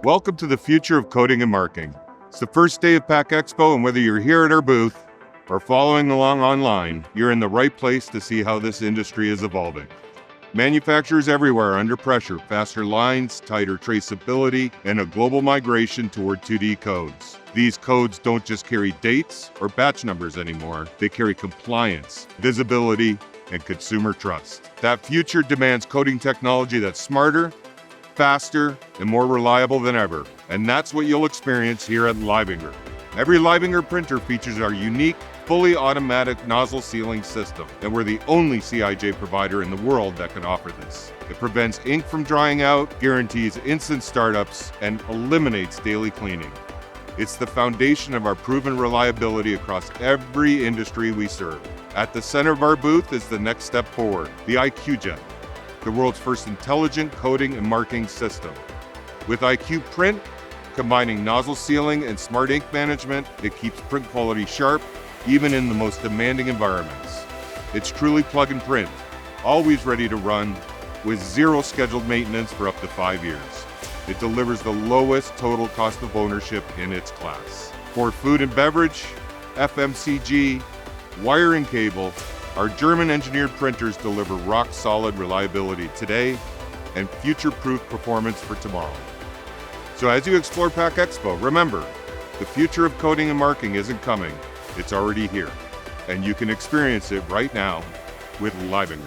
Welcome to the future of coding and marking. It's the first day of PACK EXPO, and whether you're here at our booth or following along online, you're in the right place to see how this industry is evolving. Manufacturers everywhere are under pressure, faster lines, tighter traceability, and a global migration toward 2D codes. These codes don't just carry dates or batch numbers anymore, they carry compliance, visibility, and consumer trust. That future demands coding technology that's smarter, faster, and more reliable than ever. And that's what you'll experience here at Leibinger. Every Leibinger printer features our unique, fully automatic nozzle sealing system, and we're the only CIJ provider in the world that can offer this. It prevents ink from drying out, guarantees instant startups, and eliminates daily cleaning. It's the foundation of our proven reliability across every industry we serve. At the center of our booth is the next step forward, the IQJET, the world's first intelligent coding and marking system. With IQ Print, combining nozzle sealing and smart ink management, it keeps print quality sharp, even in the most demanding environments. It's truly plug and print, always ready to run, with zero scheduled maintenance for up to 5 years. It delivers the lowest total cost of ownership in its class. For food and beverage, FMCG, wire and cable, our German-engineered printers deliver rock-solid reliability today and future-proof performance for tomorrow. So as you explore PACK EXPO, remember, the future of coding and marking isn't coming, it's already here. And you can experience it right now with Leibinger.